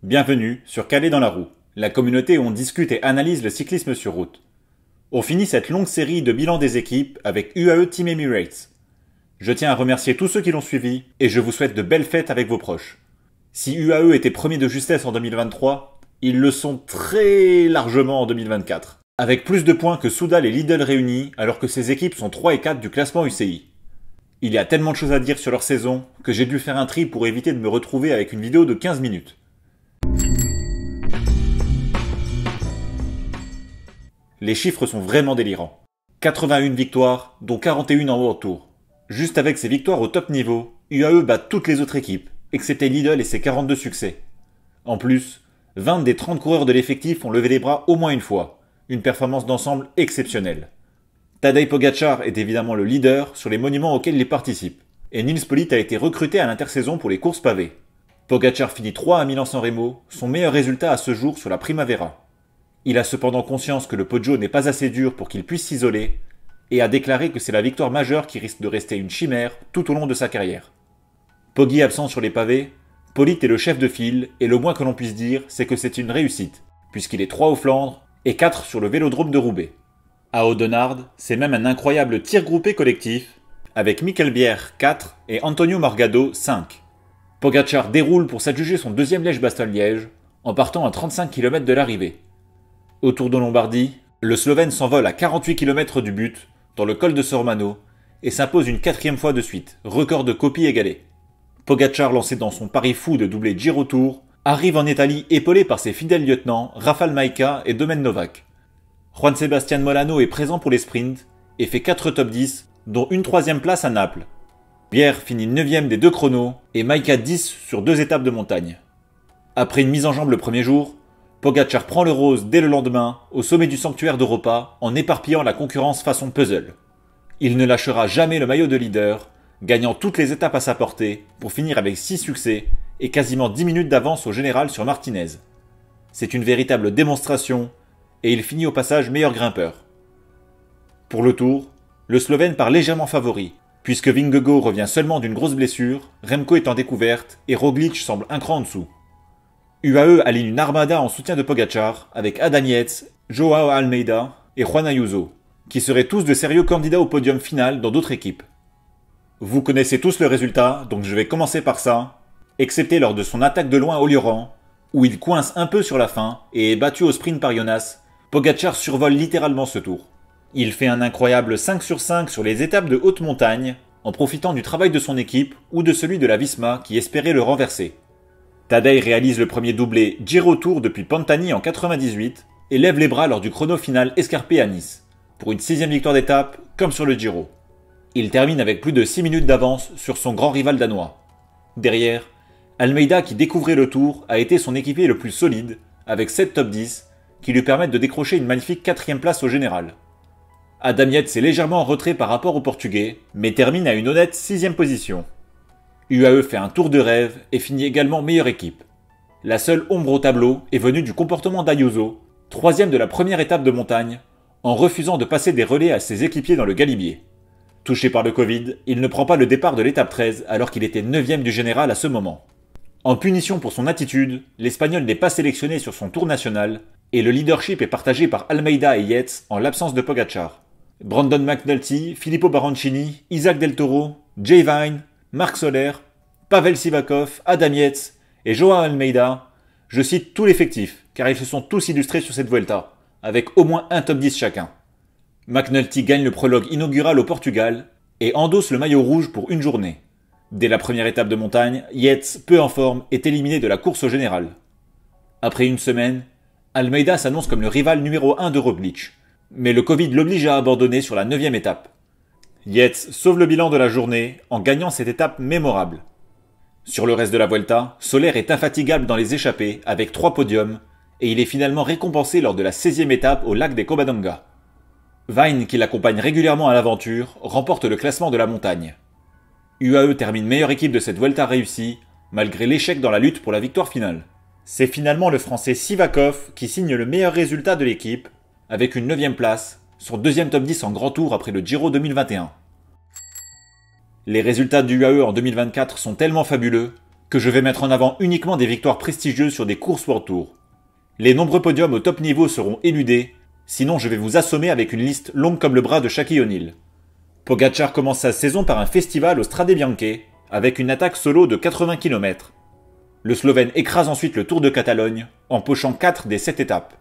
Bienvenue sur Calais dans la roue, la communauté où on discute et analyse le cyclisme sur route. On finit cette longue série de bilans des équipes avec UAE Team Emirates. Je tiens à remercier tous ceux qui l'ont suivi et je vous souhaite de belles fêtes avec vos proches. Si UAE était premier de justesse en 2023, ils le sont très largement en 2024, avec plus de points que Soudal et Lidl réunis alors que ces équipes sont 3 et 4 du classement UCI. Il y a tellement de choses à dire sur leur saison que j'ai dû faire un tri pour éviter de me retrouver avec une vidéo de 15 minutes. Les chiffres sont vraiment délirants. 81 victoires, dont 41 en World Tour. Juste avec ces victoires au top niveau, UAE bat toutes les autres équipes, excepté Lidl et ses 42 succès. En plus, 20 des 30 coureurs de l'effectif ont levé les bras au moins une fois. Une performance d'ensemble exceptionnelle. Tadej Pogačar est évidemment le leader sur les monuments auxquels il participe. Et Nils Politt a été recruté à l'intersaison pour les courses pavées. Pogačar finit 3 à Milan-San Remo, son meilleur résultat à ce jour sur la Primavera. Il a cependant conscience que le Poggio n'est pas assez dur pour qu'il puisse s'isoler, et a déclaré que c'est la victoire majeure qui risque de rester une chimère tout au long de sa carrière. Poggi absent sur les pavés, Politt est le chef de file, et le moins que l'on puisse dire, c'est que c'est une réussite, puisqu'il est 3 aux Flandres et 4 sur le vélodrome de Roubaix. À Audenarde, c'est même un incroyable tir groupé collectif, avec Mikel Bjerg 4 et Antonio Morgado 5. Pogačar déroule pour s'adjuger son deuxième Liège-Bastogne-Liège, en partant à 35 km de l'arrivée. Au Tour de Lombardie, le Slovène s'envole à 48 km du but, dans le col de Sormano, et s'impose une 4e fois de suite, record de copie égalé. Pogačar, lancé dans son pari fou de doubler Giro Tour, arrive en Italie épaulé par ses fidèles lieutenants Rafał Majka et Domen Novak. Juan Sebastián Molano est présent pour les sprints et fait 4 top 10, dont une 3e place à Naples. Bjerg finit 9e des 2 chronos et Majka 10 sur 2 étapes de montagne. Après une mise en jambe le premier jour, Pogačar prend le rose dès le lendemain au sommet du sanctuaire d'Europa en éparpillant la concurrence façon puzzle. Il ne lâchera jamais le maillot de leader, gagnant toutes les étapes à sa portée pour finir avec 6 succès et quasiment 10 minutes d'avance au général sur Martinez. C'est une véritable démonstration et il finit au passage meilleur grimpeur. Pour le Tour, le Slovène part légèrement favori, puisque Vingegaard revient seulement d'une grosse blessure, Remco est en découverte et Roglic semble un cran en dessous. UAE aligne une armada en soutien de Pogačar avec Adam Yates, Joao Almeida et Juan Ayuso, qui seraient tous de sérieux candidats au podium final dans d'autres équipes. Vous connaissez tous le résultat, donc je vais commencer par ça, excepté lors de son attaque de loin au Lioran, où il coince un peu sur la fin et est battu au sprint par Jonas. Pogačar survole littéralement ce tour. Il fait un incroyable 5 sur 5 sur les étapes de haute montagne, en profitant du travail de son équipe ou de celui de la Visma qui espérait le renverser. Tadej réalise le premier doublé Giro Tour depuis Pantani en 98 et lève les bras lors du chrono final escarpé à Nice, pour une 6e victoire d'étape comme sur le Giro. Il termine avec plus de 6 minutes d'avance sur son grand rival danois. Derrière, Almeida qui découvrait le Tour a été son équipier le plus solide, avec 7 top 10, qui lui permettent de décrocher une magnifique 4e place au général. Adam Yates est légèrement en retrait par rapport au Portugais, mais termine à une honnête 6e position. UAE fait un tour de rêve et finit également meilleure équipe. La seule ombre au tableau est venue du comportement d'Ayuso, 3e de la première étape de montagne, en refusant de passer des relais à ses équipiers dans le galibier. Touché par le Covid, il ne prend pas le départ de l'étape 13 alors qu'il était 9e du général à ce moment. En punition pour son attitude, l'Espagnol n'est pas sélectionné sur son tour national et le leadership est partagé par Almeida et Yates en l'absence de Pogačar. Brandon McNulty, Filippo Baroncini, Isaac Del Toro, Jay Vine, Marc Soler, Pavel Sivakov, Adam Yates et Joao Almeida, je cite tout l'effectif car ils se sont tous illustrés sur cette Vuelta, avec au moins un top 10 chacun. McNulty gagne le prologue inaugural au Portugal et endosse le maillot rouge pour une journée. Dès la première étape de montagne, Yates, peu en forme, est éliminé de la course au général. Après une semaine, Almeida s'annonce comme le rival numéro 1 de Roglic, mais le Covid l'oblige à abandonner sur la 9e étape. Yates sauve le bilan de la journée en gagnant cette étape mémorable. Sur le reste de la Vuelta, Soler est infatigable dans les échappées avec 3 podiums et il est finalement récompensé lors de la 16e étape au lac des Covadonga. Vine, qui l'accompagne régulièrement à l'aventure, remporte le classement de la montagne. UAE termine meilleure équipe de cette Vuelta réussie, malgré l'échec dans la lutte pour la victoire finale. C'est finalement le Français Sivakov qui signe le meilleur résultat de l'équipe, avec une 9e place, son 2e top 10 en grand tour après le Giro 2021. Les résultats du UAE en 2024 sont tellement fabuleux que je vais mettre en avant uniquement des victoires prestigieuses sur des courses World Tour. Les nombreux podiums au top niveau seront éludés, sinon je vais vous assommer avec une liste longue comme le bras de Shaquille O'Neal. Pogačar commence sa saison par un festival au Strade Bianche, avec une attaque solo de 80 km. Le Slovène écrase ensuite le Tour de Catalogne, empochant 4 des 7 étapes.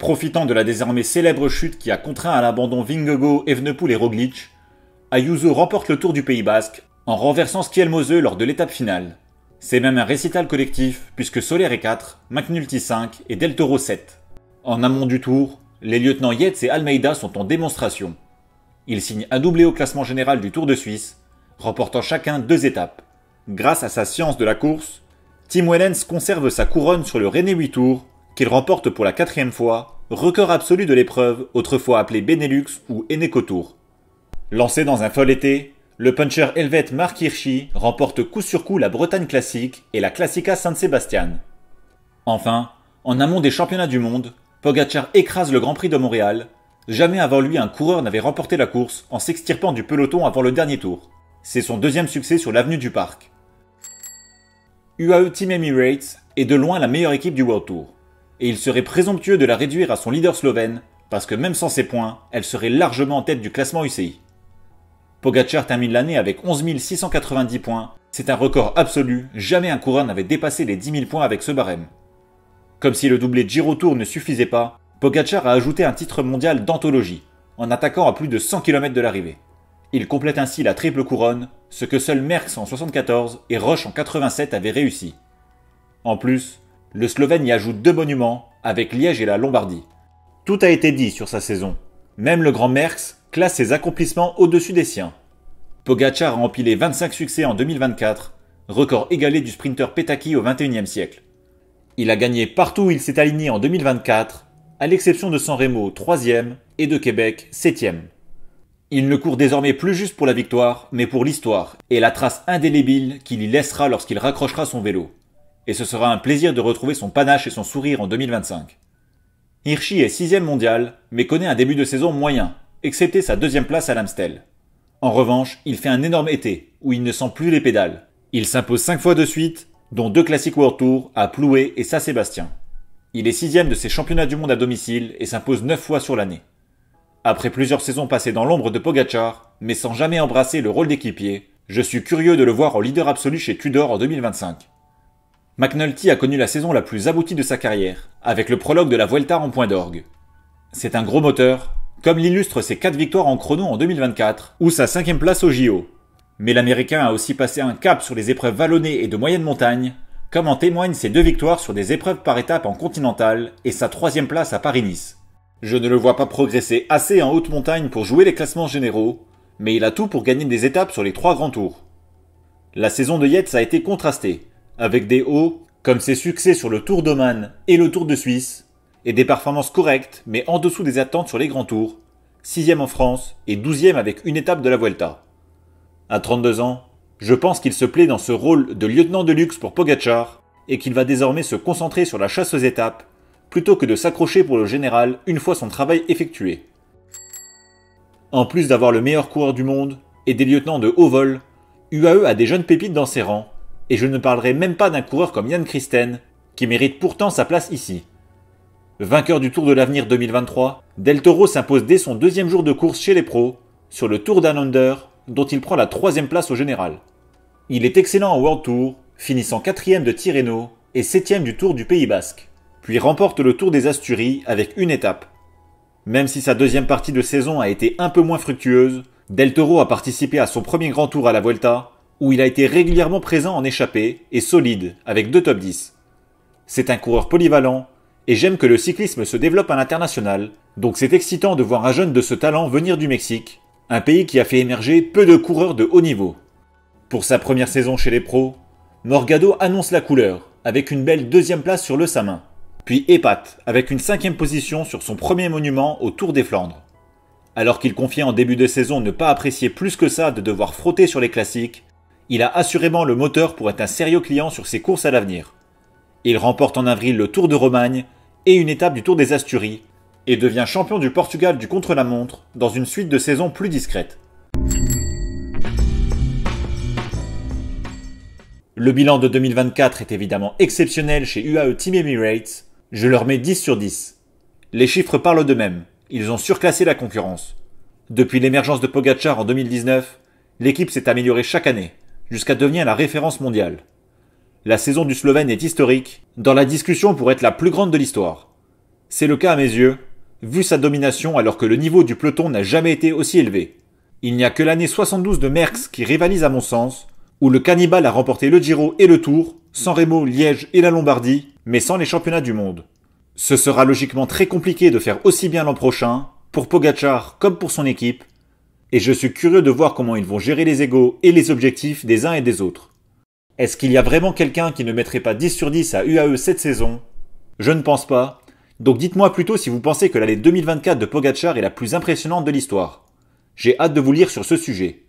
Profitant de la désormais célèbre chute qui a contraint à l'abandon Vingegaard, Evenepoel et Roglic, Ayuso remporte le Tour du Pays Basque en renversant Schielmose lors de l'étape finale. C'est même un récital collectif puisque Soler est 4, McNulty 5 et Del Toro 7. En amont du Tour, les lieutenants Yates et Almeida sont en démonstration. Ils signent un doublé au classement général du Tour de Suisse, remportant chacun 2 étapes. Grâce à sa science de la course, Tim Wellens conserve sa couronne sur le René 8 Tours, qu'il remporte pour la 4e fois, record absolu de l'épreuve, autrefois appelée Benelux ou Eneco Tour. Lancé dans un fol été, le puncher helvète Mark Hirschi remporte coup sur coup la Bretagne Classique et la Classica San Sebastian. Enfin, en amont des championnats du monde, Pogačar écrase le Grand Prix de Montréal. Jamais avant lui un coureur n'avait remporté la course en s'extirpant du peloton avant le dernier tour. C'est son 2e succès sur l'avenue du Parc. UAE Team Emirates est de loin la meilleure équipe du World Tour. Et il serait présomptueux de la réduire à son leader slovène, parce que même sans ses points, elle serait largement en tête du classement UCI. Pogačar termine l'année avec 11 690 points, c'est un record absolu, jamais un coureur n'avait dépassé les 10 000 points avec ce barème. Comme si le doublé Giro Tour ne suffisait pas, Pogačar a ajouté un titre mondial d'anthologie, en attaquant à plus de 100 km de l'arrivée. Il complète ainsi la triple couronne, ce que seuls Merckx en 74 et Roche en 87 avaient réussi. En plus, le Slovène y ajoute 2 monuments, avec Liège et la Lombardie. Tout a été dit sur sa saison. Même le grand Merckx classe ses accomplissements au-dessus des siens. Pogačar a empilé 25 succès en 2024, record égalé du sprinter Petaki au XXIe siècle. Il a gagné partout où il s'est aligné en 2024, à l'exception de San Remo 3e et de Québec 7e. Il ne court désormais plus juste pour la victoire, mais pour l'histoire et la trace indélébile qu'il y laissera lorsqu'il raccrochera son vélo. Et ce sera un plaisir de retrouver son panache et son sourire en 2025. Hirschi est 6e mondial, mais connaît un début de saison moyen, excepté sa 2e place à l'Amstel. En revanche, il fait un énorme été, où il ne sent plus les pédales. Il s'impose 5 fois de suite, dont 2 classiques World Tour à Ploué et Saint-Sébastien. Il est 6e de ses championnats du monde à domicile et s'impose 9 fois sur l'année. Après plusieurs saisons passées dans l'ombre de Pogačar, mais sans jamais embrasser le rôle d'équipier, je suis curieux de le voir en leader absolu chez Tudor en 2025. McNulty a connu la saison la plus aboutie de sa carrière, avec le prologue de la Vuelta en point d'orgue. C'est un gros moteur, comme l'illustrent ses 4 victoires en chrono en 2024, ou sa 5e place au JO. Mais l'Américain a aussi passé un cap sur les épreuves vallonnées et de moyenne montagne, comme en témoignent ses 2 victoires sur des épreuves par étapes en Continental et sa 3e place à Paris-Nice. Je ne le vois pas progresser assez en haute montagne pour jouer les classements généraux, mais il a tout pour gagner des étapes sur les 3 grands tours. La saison de Yates a été contrastée, avec des hauts, comme ses succès sur le Tour d'Oman et le Tour de Suisse, et des performances correctes, mais en dessous des attentes sur les grands tours, 6e en France et 12e avec une étape de la Vuelta. À 32 ans, je pense qu'il se plaît dans ce rôle de lieutenant de luxe pour Pogačar, et qu'il va désormais se concentrer sur la chasse aux étapes, plutôt que de s'accrocher pour le général une fois son travail effectué. En plus d'avoir le meilleur coureur du monde et des lieutenants de haut vol, UAE a des jeunes pépites dans ses rangs, et je ne parlerai même pas d'un coureur comme Jan Christen, qui mérite pourtant sa place ici. Vainqueur du Tour de l'Avenir 2023, Del Toro s'impose dès son 2e jour de course chez les pros, sur le Tour Down Under, dont il prend la 3e place au général. Il est excellent en World Tour, finissant 4e de Tirreno et 7e du Tour du Pays Basque, puis remporte le Tour des Asturies avec une étape. Même si sa 2e partie de saison a été un peu moins fructueuse, Del Toro a participé à son premier grand tour à la Vuelta, où il a été régulièrement présent en échappée et solide, avec 2 top 10. C'est un coureur polyvalent, et j'aime que le cyclisme se développe à l'international, donc c'est excitant de voir un jeune de ce talent venir du Mexique, un pays qui a fait émerger peu de coureurs de haut niveau. Pour sa première saison chez les pros, Morgado annonce la couleur, avec une belle 2e place sur le Samin, puis épate avec une 5e position sur son premier monument au Tour des Flandres. Alors qu'il confiait en début de saison ne pas apprécier plus que ça de devoir frotter sur les classiques, il a assurément le moteur pour être un sérieux client sur ses courses à l'avenir. Il remporte en avril le Tour de Romagne et une étape du Tour des Asturies, et devient champion du Portugal du contre-la-montre dans une suite de saisons plus discrète. Le bilan de 2024 est évidemment exceptionnel chez UAE Team Emirates, je leur mets 10 sur 10. Les chiffres parlent d'eux-mêmes, ils ont surclassé la concurrence. Depuis l'émergence de Pogačar en 2019, l'équipe s'est améliorée chaque année, jusqu'à devenir la référence mondiale. La saison du Slovène est historique, dans la discussion pour être la plus grande de l'histoire. C'est le cas à mes yeux, vu sa domination alors que le niveau du peloton n'a jamais été aussi élevé. Il n'y a que l'année 72 de Merckx qui rivalise à mon sens, où le cannibale a remporté le Giro et le Tour, San Remo, Liège et la Lombardie, mais sans les championnats du monde. Ce sera logiquement très compliqué de faire aussi bien l'an prochain, pour Pogačar comme pour son équipe, et je suis curieux de voir comment ils vont gérer les égos et les objectifs des uns et des autres. Est-ce qu'il y a vraiment quelqu'un qui ne mettrait pas 10 sur 10 à UAE cette saison? Je ne pense pas, donc dites-moi plutôt si vous pensez que l'année 2024 de Pogačar est la plus impressionnante de l'histoire. J'ai hâte de vous lire sur ce sujet.